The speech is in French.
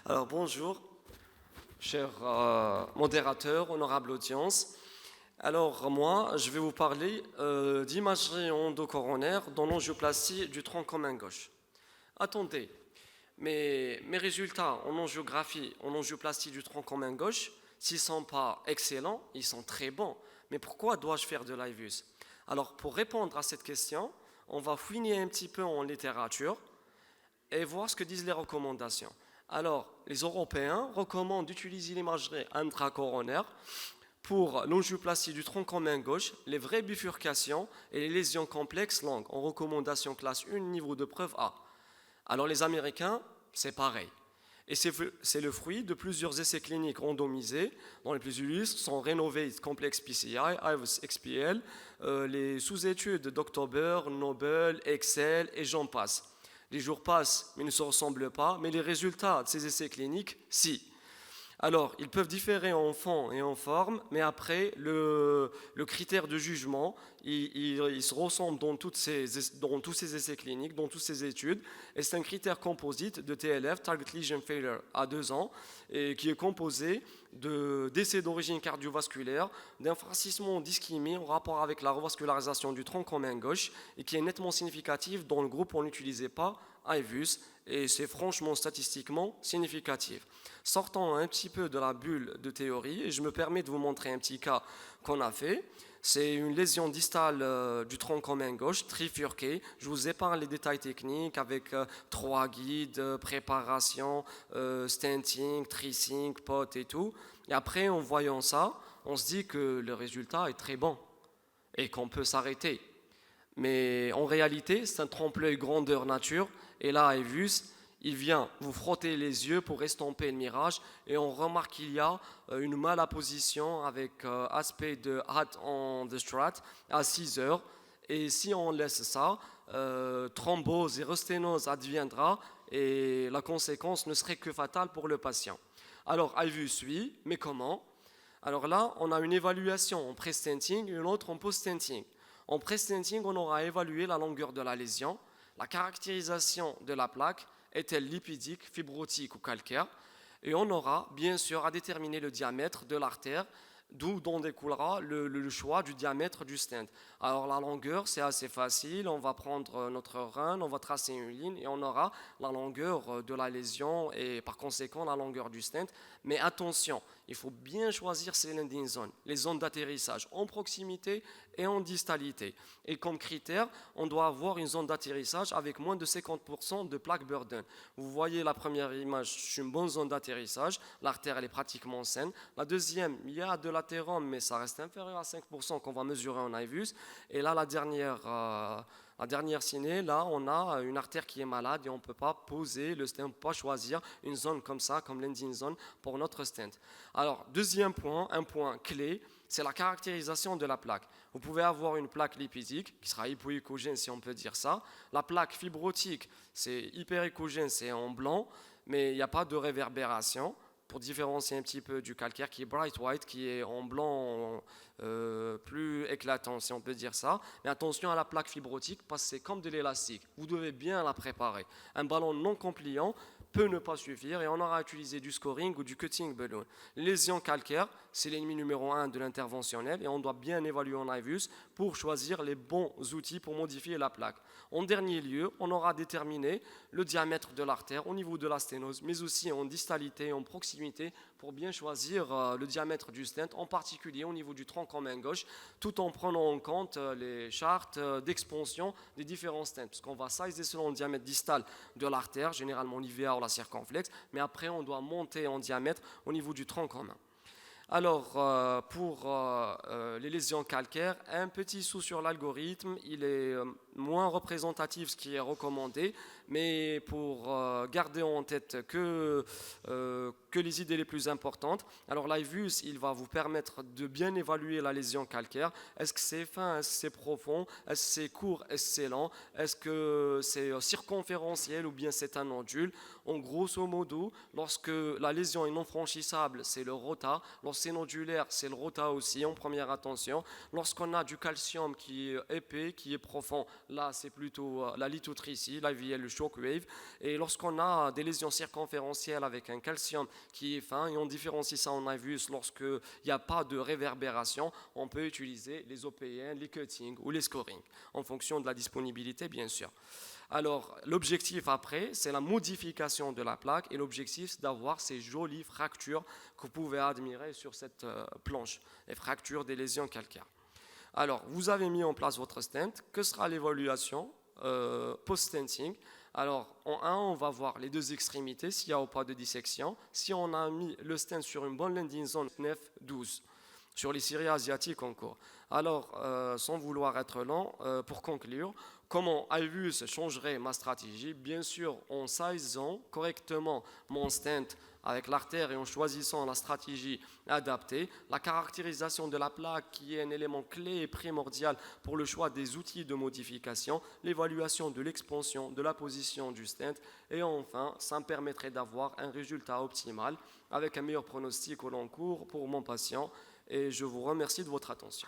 Alors bonjour, cher modérateur, honorable audience. Alors moi, je vais vous parler d'imagerie endocoronaire dans l'angioplastie du tronc commun gauche. Attendez, mais mes résultats en angiographie, en angioplastie du tronc commun gauche, s'ils ne sont pas excellents, ils sont très bons. Mais pourquoi dois-je faire de l'IVUS? Alors pour répondre à cette question, on va fouiner un petit peu en littérature et voir ce que disent les recommandations. Alors, les Européens recommandent d'utiliser l'imagerie intracoronaire pour l'angioplastie du tronc commun gauche, les vraies bifurcations et les lésions complexes longues, en recommandation classe 1, niveau de preuve A. Alors, les Américains, c'est pareil. Et c'est le fruit de plusieurs essais cliniques randomisés, dont les plus illustres sont Renovate Complex PCI, IVUS XPL, les sous-études d'October, Nobel, Excel et j'en passe. Les jours passent, mais ils ne se ressemblent pas, mais les résultats de ces essais cliniques, si. Alors, ils peuvent différer en fond et en forme, mais après, le critère de jugement, il se ressemble dans tous ces essais cliniques, dans toutes ces études, et c'est un critère composite de TLF, Target Lesion Failure, à 2 ans, et qui est composé d'essais d'origine cardiovasculaire, d'infracissements d'ischémie en rapport avec la revascularisation du tronc commun gauche, et qui est nettement significatif dans le groupe où on n'utilisait pas IVUS, et c'est franchement statistiquement significatif. Sortons un petit peu de la bulle de théorie et je me permets de vous montrer un petit cas qu'on a fait. C'est une lésion distale du tronc commun gauche, trifurquée. Je vous épargne les détails techniques avec 3 guides, préparation, stenting, tracing, pot et tout. Et après, en voyant ça, on se dit que le résultat est très bon et qu'on peut s'arrêter. Mais en réalité, c'est un trompe-l'œil grandeur nature. Et là, IVUS, il vient vous frotter les yeux pour estomper le mirage. Et on remarque qu'il y a une malapposition avec aspect de hat on the strat à 6 heures. Et si on laisse ça, thrombose et resténose adviendra. Et la conséquence ne serait que fatale pour le patient. Alors, IVUS, oui, mais comment? Alors là, on a une évaluation en pré-stenting et une autre en post-stenting. En pré-stenting, on aura évalué la longueur de la lésion, la caractérisation de la plaque, est-elle lipidique, fibrotique ou calcaire, et on aura bien sûr à déterminer le diamètre de l'artère, d'où découlera le choix du diamètre du stent. Alors la longueur, c'est assez facile, on va prendre notre run, on va tracer une ligne et on aura la longueur de la lésion et par conséquent la longueur du stent. Mais attention, il faut bien choisir ces landing zones, les zones d'atterrissage en proximité et en distalité. Et comme critère, on doit avoir une zone d'atterrissage avec moins de 50% de plaque burden. Vous voyez la première image, c'est une bonne zone d'atterrissage, l'artère elle est pratiquement saine. La deuxième, il y a de l'athérome, mais ça reste inférieur à 5% qu'on va mesurer en IVUS. Et là, la dernière ciné, là, on a une artère qui est malade et on ne peut pas poser le stent, on ne peut pas choisir une zone comme ça, comme landing zone pour notre stent. Alors, deuxième point, un point clé, c'est la caractérisation de la plaque. Vous pouvez avoir une plaque lipidique qui sera hypoéchogène si on peut dire ça. La plaque fibrotique, c'est hyperéchogène, c'est en blanc, mais il n'y a pas de réverbération pour différencier un petit peu du calcaire qui est bright white, qui est en blanc plus éclatant si on peut dire ça. Mais attention à la plaque fibrotique parce que c'est comme de l'élastique. Vous devez bien la préparer. Un ballon non compliant peut ne pas suffire et on aura utilisé du scoring ou du cutting balloon. Les lésions calcaires, c'est l'ennemi numéro 1 de l'interventionnel et on doit bien évaluer en IVUS pour choisir les bons outils pour modifier la plaque. En dernier lieu, on aura déterminé le diamètre de l'artère au niveau de la sténose, mais aussi en distalité, en proximité, pour bien choisir le diamètre du stent, en particulier au niveau du tronc commun gauche, tout en prenant en compte les chartes d'expansion des différents stents, parce qu'on va sizer selon le diamètre distal de l'artère, généralement l'IVA ou la circonflexe, mais après on doit monter en diamètre au niveau du tronc commun. Alors, pour les lésions calcaires, un petit saut sur l'algorithme, il est moins représentatif ce qui est recommandé, mais pour garder en tête que les idées les plus importantes, alors l'IVUS, il va vous permettre de bien évaluer la lésion calcaire. Est-ce que c'est fin, est-ce que c'est profond, est-ce que c'est court, est-ce que c'est lent, est-ce que c'est circonférentiel ou bien c'est un nodule. En grosso modo, lorsque la lésion est non franchissable, c'est le rota. Lorsque c'est nodulaire, c'est le rota aussi, en première attention. Lorsqu'on a du calcium qui est épais, qui est profond, là c'est plutôt la lithotricie, l'IVL, le shockwave. Et lorsqu'on a des lésions circonférentielles avec un calcium qui est fin, et on différencie ça en IVUS lorsqu'il n'y a pas de réverbération, on peut utiliser les OPN, les cuttings ou les scoring, en fonction de la disponibilité bien sûr. Alors, l'objectif après, c'est la modification de la plaque et l'objectif, c'est d'avoir ces jolies fractures que vous pouvez admirer sur cette planche, les fractures des lésions calcaires. Alors, vous avez mis en place votre stent. Que sera l'évaluation post-stenting? Alors, en 1, on va voir les deux extrémités, s'il n'y a pas de dissection. Si on a mis le stent sur une bonne landing zone 9-12, sur les séries asiatiques encore. Alors, sans vouloir être lent, pour conclure, comment IVUS changerait ma stratégie? Bien sûr, en sizant correctement mon stent avec l'artère et en choisissant la stratégie adaptée, la caractérisation de la plaque qui est un élément clé et primordial pour le choix des outils de modification, l'évaluation de l'expansion, de la position du stent, et enfin, ça me permettrait d'avoir un résultat optimal avec un meilleur pronostic au long cours pour mon patient. Et je vous remercie de votre attention.